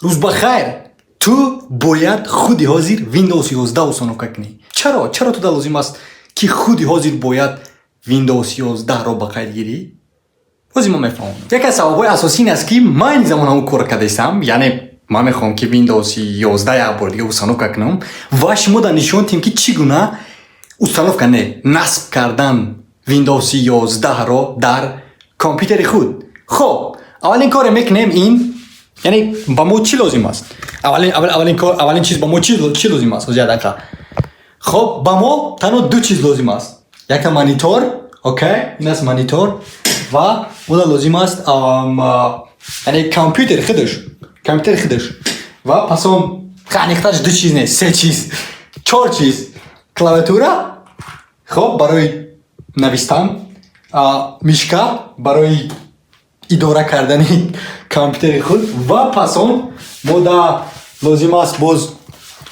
Рӯзбахайр, ту бояд худи ҳозир Windows 11 установка кунӣ. Чаро туда лозим аст ки худи ҳозир бояд Windows 11-ро ба қайд гирӣ? Бозӣ ман мефаҳмам. Яке аз сабабҳои асосӣ ин аст ки ман ин замон ҳамон кор кардастам, яъне ман мехоҳам ки Windows 11 як бор дига установка кунам ва шумо дар нишон диҳем ки чӣ гуна установка не насб кардан Windows 11-ро дар компютери худ. Хоб, аввалин коре мекунем ин, яъне ба мо чӣ лозим аст? Аввалин чиз ба мо чӣ лозим аст? Ҳозир дақа. Хоб, ба мо танҳо ду чиз лозим аст. Яка монитор, окей, ин аст монитор ва мода лозим аст яъне компютери худаш ва пасон ханиқташ ду чиз не, се чиз, чор чиз. Клавиатура, хоб, барои навистан, мишка барои идора кардани компютери худ ва пасон мода лозим аст боз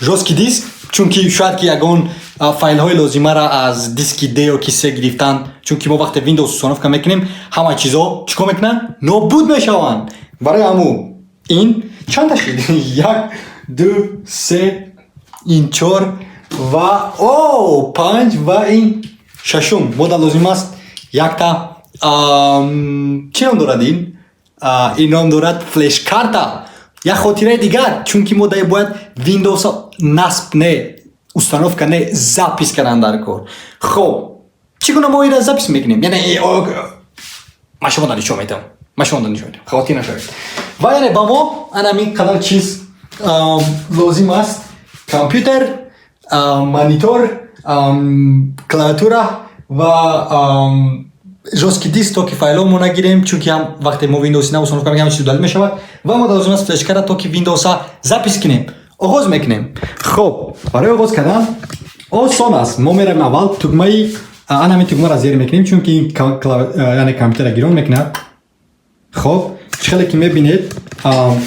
жесткий диск, чунки шояд ки ягон файлҳои лозимаро аз диски D ёки C гирифтан, чунки мо вақте Windows установка мекунем ҳама чизо чикор мекунанд? Нобуд мешаванд. Барои ҳамун ин чанда шид? 1 2 3 ин 4 ва 5 ва ин 6 мода лозим аст якта чӣ ном дорад ин? Ин ном дорад флеш-карта. Як хотираи дигар, чунки мо бояд Windows насб не установка не запис кардан дар кор. Хоб, чӣ гуна мо инро запис мекунем? Яъне ман шумо нишон медиҳам. Хавотир нашавед. Ва яъне ба мо ҳамин қадар чиз лозим аст. Компютер, монитор, клавиатура ва жесткий диск, то ки файлҳомо нагирем, чунки вақте мо Windows на установка мекунем чиз удалӣ мешавад ва мо лозим аст флеш-карта, то ки Windows запис кунем. оғоз мекунем. Хоб, барои оғоз кардан осон аст. Мо меравем аввал тугмаи ҳамин тугмаро зер мекунем, чунки ин яъне компютера гирон мекунад. Хоб, хеле ки мебинед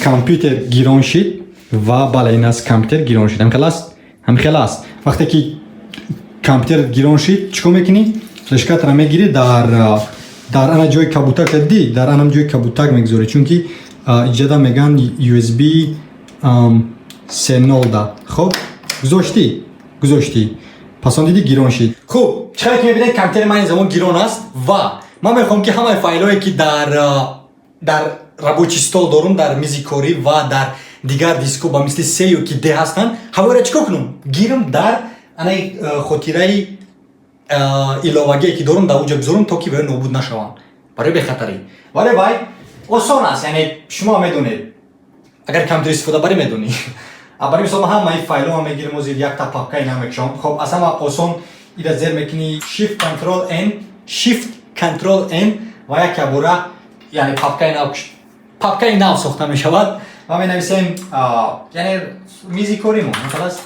компютер гирон шид ва бале ин аст компютер гирон шид. Ҳамхел аст. Вақте ки компютер гирон шид, чӣ кор мекунӣ? Флеш-картаро мегирӣ дар ана ҷои кабутак дидӣ, дар ана ҷои кабутак мегузорӣ, чунки иҷода меган USB C0. Хоб, гузошти. Пасон диди гирон шид. Хуб, чӣ ки мебинед компютери ман ин замон гирон аст ва ман мехоҳам ки ҳамаи файлҳое ки дар рабочий стол дорум, дар мизи корӣ ва дар дигар дискҳо ба мисли C ёки D ҳастанд, ҳамаеро чӣ кор кунам? Гирам дар анаи хотираи иловагие ки дорум дар онҷо бизорум, то ки вай нобуд нашаванд барои бехатарӣ. Вале вай осон аст, яъне шумо медонед, агар компютер истифода барӣ медонӣ. Барои мисол ҳамаи файлҳоам мегирам, озир якта папка ина мекушам. Хоб, аз ҳама осон ира зер мекунӣ Shift Ctrl N ва як бора яъне папкаи нав сохта мешавад ва менависем яъне мизи коримон. Халас.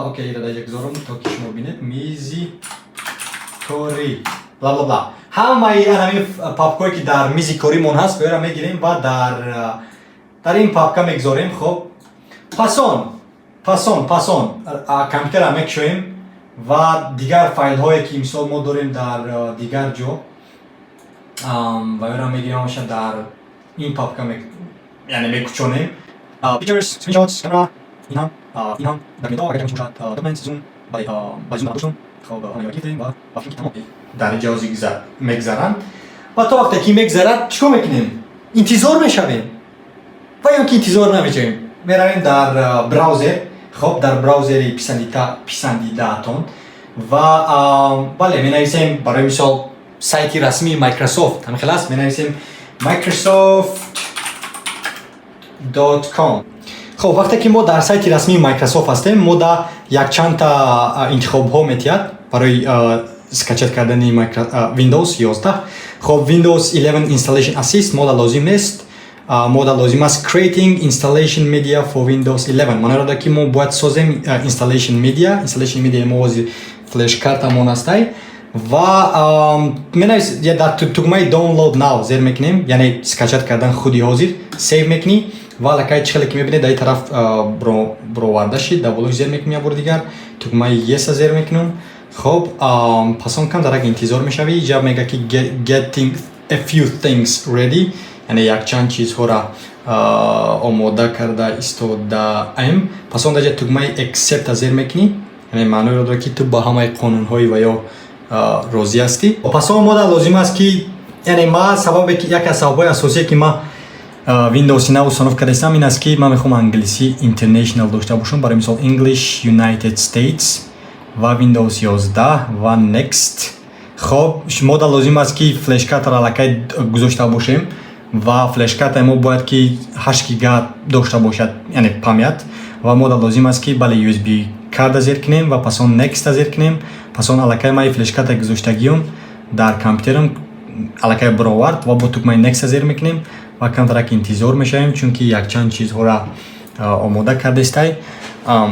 Окей, ира даҷа гузорам, то ки шумо бинед мизи кори бла бла бла. Ҳамаи ҳамин папкое ки дар мизи коримон ҳаст, бояро мегирем ва дар ин папка мегузорем. Хоб, пасон компютера мекушоем ва дигар файлҳое ки мисол мо дорем дар дигар ҷо ваёро мегирем ҳамаша дар ин папка яъне мекучонем. Pictures, screenshots, camera, ин ҳам дар метро агар кам бошад, documents, zoom, ба zoom дошум. Хоб, ҳамаи гирифтем ва ба филм ки тамом дар ҷози мегзаранд. Ва то вақте ки мегзарад, чӣ кор мекунем? Интизор мешавем. ва ё ки интизор намешавем, меравем дар браузер. Хоб, дар браузери писандидаатон ва бале менависем барои мисол сайти расмии Microsoft. Ҳамин хелас менависем Microsoft.com. Хоб, вақте ки мо дар сайти расмии Microsoft ҳастем, мо да якчандта интихобҳо метиҳад барои скачат кардани Windows 11. Хоб, Windows 11 Installation Assist мода лозим нест. Мода лозим аст Creating Installation Media for Windows 11. Манеро ки мо бояд созем Installation Media мо озир флеш-картамон астай ва менавис дар тугмаи Download Now зер мекунем, яъне скачат кардан худи ҳозир сейв мекунӣ ва лакай чӣ хеле ки мебинед дар ин тараф бироварда шид, даблош зер мекунем як бори дигар, тугмаи Yes зер мекунем. Хоб, пасон кам дарак интизор мешавӣ, ҷавоб мега ки getting a few things ready, یعنی یک چند چیزها را آماده کرده ایستاده‌ایم. پس اون دیگه تکمه accept را زیر میکنی، یعنی معنی را داره که تو با همه قانون‌های و یا راضی هستی. پس اون مدل لازم است که یعنی ما سبب که یک از سبب‌های اساسی که ما Windows 9 установка کردم این است که من میخوام انگلیسی اینترنشنال داشته باشم، برای مثال English United States و Windows 11 و Next. خب مدل لازم است که فلش کارت را علاقه گذاشته باشیم و فلش کارت ما باید که 8 گیگا داشته باشد، یعنی پامیت. و مدل لازم است که بله USB کارت زیر کنیم و پس اون Next زیر کنیم. پس اون علاقه ما فلش کارت گذاشتگیم در کامپیوترم علاقه براورد و با تکمه Next زیر میکنیم و کم ترک انتظار میشویم چون که یک چند چیزها را آماده کرده استای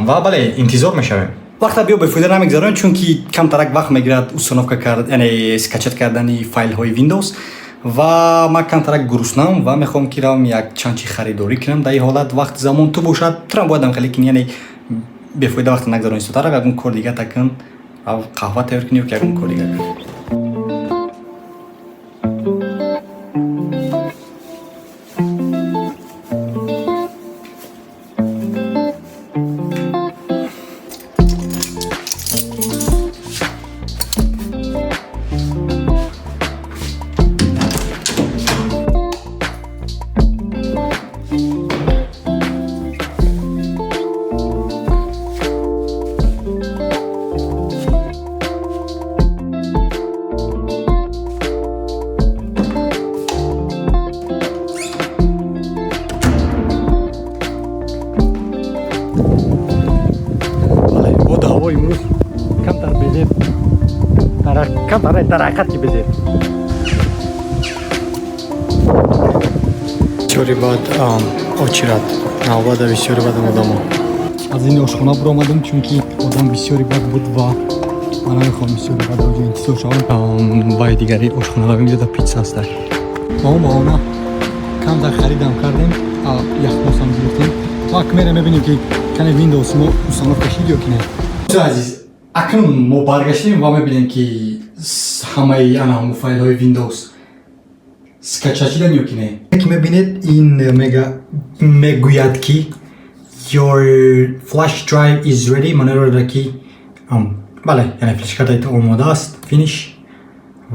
و بله انتظار میشویم. وقت بیا به فایده نمیگذارم چون که کم ترک وقت میگیرد установка کرد، یعنی اسکچت کردن فایل های ویندوز و ما کم ترک گرسنم و میخوام که روم یک چند چی خریداری کنم. در این حالت وقت زمان تو باشد ترم بایدم خیلی کنی، یعنی به فایده وقت نگذارم استاد را اون کار دیگه تکن او قهوه تیار کنی و که اون کار دیگه کنی. امروز کمتر بزید کمتر درکتی بزید بسیاری بعد آچیرد نوبت بسیاری بعد آدم از این آشخانه برو آمدم چون که آدم بسیاری بعد بود و من نمیخوام بسیاری بعد آجا انتظار شوم. بای دیگری آشخانه رو میده پیتزا است. ما نه کمتر خریدم کردیم یک باسم گرفتیم و کمیره میبینیم که کنه ویندوز ما مصنف کشید یا که نه. عزیز اکنون ما برگشتیم و میبینیم که همه همه فایل های ویندوز سکچ شدن یا که نه. که میبینید این میگوید که your flash drive is ready، معنی رو داره که بله یعنی فلش کارت آماده است، فینیش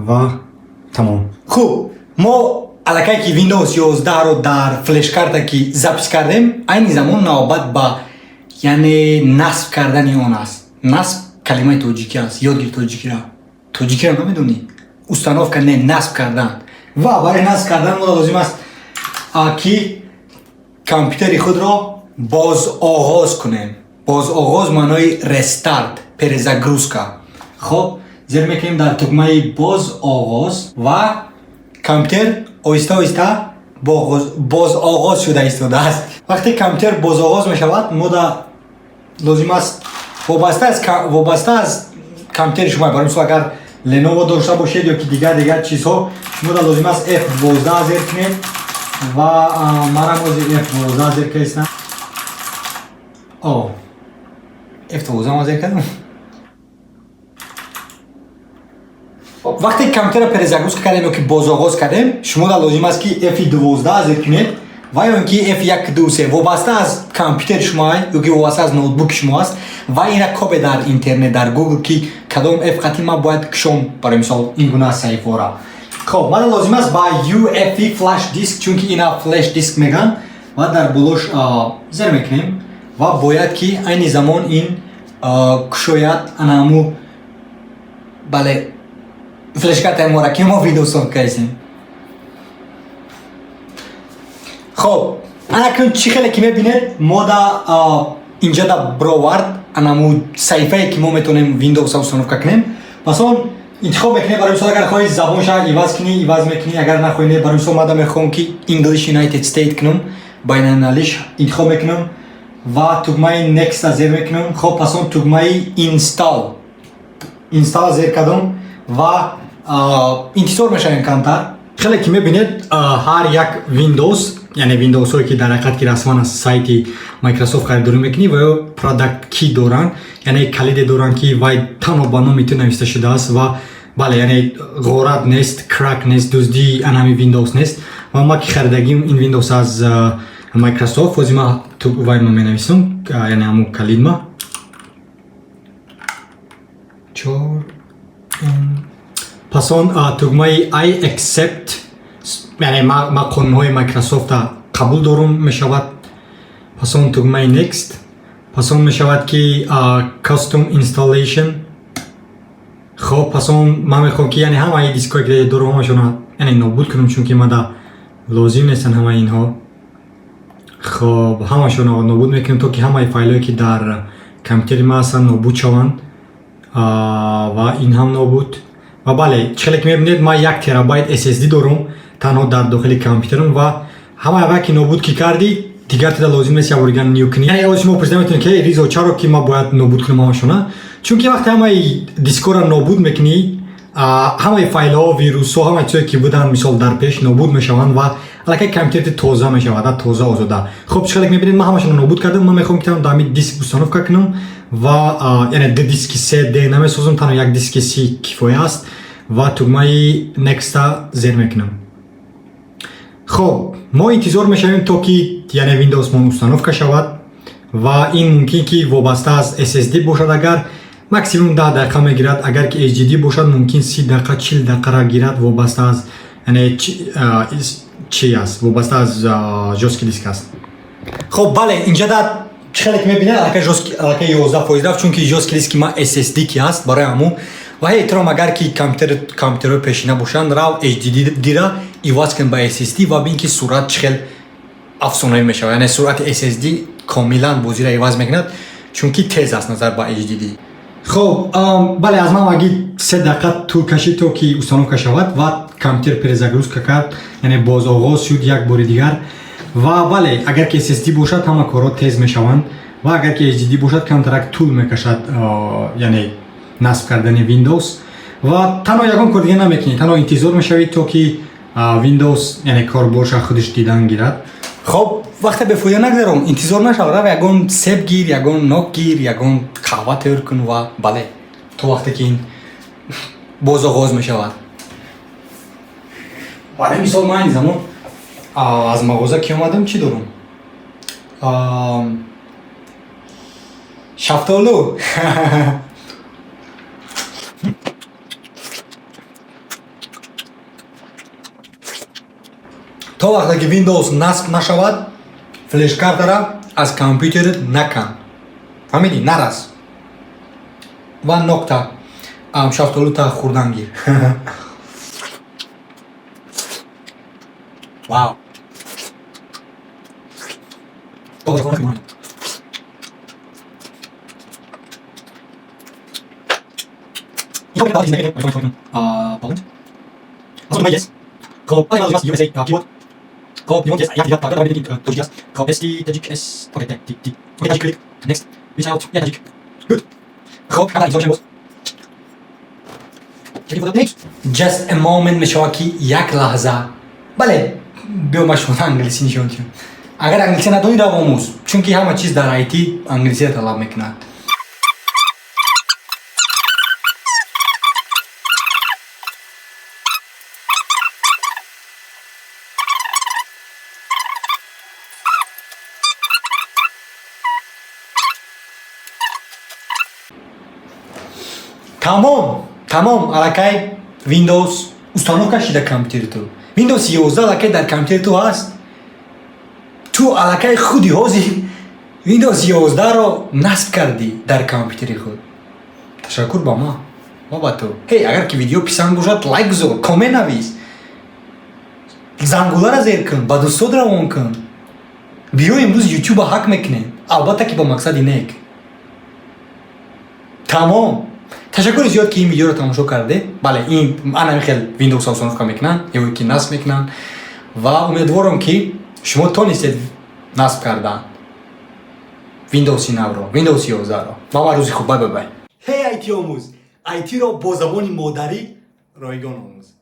و تمام. خوب ما علاقه که ویندوز 11 رو در فلش کارت که ضبط کردیم این زمان نوبت با یعنی نصب کردن اون است. نصب کلمه توجیکی است، یادگیر توجیکی را نمیدونی، установка نه نصب کردن و برای نصب کردن ما لازم است که کامپیوتر خود را باز آغاز کنیم. باز آغاز معنای رستارت پرزاگروزکا. خب زیر میکنیم در تکمه باز آغاز و کامپیوتر آهسته آهسته باز آغاز شده ایستاده است. وقتی کامپیوتر باز آغاز می شود ما لازم است وابسته از کامپیوتر شما، برای مثال اگر لنوو داشته باشید یا که دیگر چیزها شما لازم است F12 زیر کنید و مرا موزی F12 زیر کردم. F12 زیر کردم. وقتی کامپیوتر پرزاگروز کردیم یا که باز آغاز کردیم شما لازم است که F12 زیر کنید و یا اینکه F123 وابسته از کامپیوتر شما یا که وابسته از نوتبوک شما است و این را کپی در اینترنت در گوگل که کدام F قطعی ما باید کشم، برای مثال این گونه صحیفه را. خب من لازم است با UEFI فلش دیسک چون که اینا فلش دیسک میگن و در بلوش زیر میکنیم و باید که این زمان این کشوید انامو بله فلش کارت ما را که ما ویدیو ساخت کردیم. خب اکنون چی خیلی که میبینید ما اینجا در براورد انامو صحیفه که ما میتونیم ویندوز установка کنیم. پس اون انتخاب میکنید، برای مثال اگر خواهی زبانش عوض کنی عوض میکنی، اگر نخواهی برای مثال ما میخوام که English United States کنم بین المللیش انتخاب میکنم و تکمه Next زیر میکنم. خب پس اون تکمه اینستال زیر کردم و انتظار میشویم کمتر. خیلی که میبینید هر یک ویندوز یعنی ویندوز هایی که در حقیقت که رسما از سایت مایکروسافت خریداری میکنی و پروداکت کی دارن، یعنی کلید دارن که وای تنها با نام میتونه نوشته شده است و بله یعنی غارت نیست، کرک نیست، دزدی انمی ویندوز نیست و ما که خریدگیم این ویندوز از مایکروسافت وزی ما تو وای ما مینویسم یعنی همون کلید ما پس اون تگمه I accept یعنی ما قانونهای مایکروسافت قبول دارم میشود. پس اون تگمه next پس اون میشود که custom installation. خب پس اون من میخوام که یعنی همه دیسکایی که دارم همشون یعنی نابود کنم چون که من لازم نیستن همه اینها. خب همشون نابود میکنم تا که همه فایلایی که در کامپیوتر ما هستن نابود شوند و این هم نابود. و بله چقدر که میبینید ما 1 ترابایت SSD دارم تنها در داخل کامپیوترم و همه وقتی نابود که کردی دیگر تا لازم نیست یا ورگان نیو کنی. یعنی اول شما پرسیدم میتونید که ریزو چرا که ما باید نابود کنیم همشون؟ چون که وقتی همه دیسک را نابود میکنی همه فایل ها و ویروس ها همه چیزی که بودن مثال در پیش نابود میشوند و الکی کامپیوتر تازه میشود تازه آزاده. خب چقدر میبینید من همشون نابود کردم. من میخوام که در دیسک بستانوف کنم و یعنی دو دیسک 3D نمیسازم تنها یک دیسک 3 کفایه است و تگمه next زیر میکنم. خب ما انتظار میشویم تا که یعنی ویندوز ما استانوف شود و این ممکن که وابسته از SSD باشد. اگر ماکسیموم 10 دقیقه میگیرد اگر که HDD باشد ممکن 30 دقیقه 40 دقیقه را گیرد وابسته از یعنی چی است وابسته از جوسکی دیسک است. خب بله اینجا در چقدر میبینید الکی 11% چون که جوسکی دیسک ما SSD کی است برای همون و احترام اگر که کامپیوتر پیشینه باشند راو HDD را ایواز کن با SSD و ببین که سرعت چقدر افزونایی میشه یعنی سرعت SSD کاملا بازی را ایواز میکند چون که تیز است نظر با HDD. خب بله از من اگه 3 دقیقه طول کشید تا که استانوف شود و کامپیوتر پرزگروز کرد یعنی باز آغاز شد یک بار دیگر و بله اگر که SSD باشد همه کارها تیز میشوند و اگر که HDD باشد کمترک طول میکشد یعنی نصب کردن ویندوز و تنها یکم کار دیگه نمیکنید تنها انتظار میشوید تا که ویندوز یعنی کاربرش خودش دیدن گیرد. خب وقتی به فویا نگذارم انتظار نشود یکم سیب گیر یکم نوک گیر یکم قهوه تیار کن و بله تو وقتی که این باز آغاز میشود. بله مثال من این زمان از مغازه که اومدم چی دارم؟ شفتالو تا وقتی که ویندوز نصب نشود فلش کارت را از کامپیوتر نکن فهمیدی نرس و نکته شفتالو تا خوردن گیر. واو خب انا لازم يو اس اي كيبورد خب يمكن يعطي طاقه بدي توجيه خب اس تي تجيك اس اوكي تي تي اوكي تجيك كليك نيكست ريتش اوت يا تجيك جود خب هذا انزوشن بوس just a moment مشواكي یک لحظه بله بیو مشون انگلیسی نشون چون اگر انگلیسی ندونی رو آموز چون که همه چیز در آیتی انگلیسی طلب میکنند. تمام الکی ویندوز استانوف کشیده کامپیوتر تو ویندوز 11 الکی در کامپیوتر تو هست تو الکی خودی هازی ویندوز 11 رو نصب کردی در کامپیوتر خود. تشکر با ما با تو. هی اگر که ویدیو پسند باشد لایک بذار کامنت نویس زنگوله را زیر کن با دوستات روان کن بیا امروز یوتیوب هک میکنیم البته که با مقصد نیک. تمام تشکر زیاد که این ویدیو رو تماشا کرده. بله این من خیلی ویندوز استانوف میکنن یا که نصب میکنن و امیدوارم که شما تونستید نصب کردن ویندوز 9 رو ویندوز 11 رو. ما روزی خوب بای. هی آیتی آموز آیتی رو با زبان مادری رایگان آموز.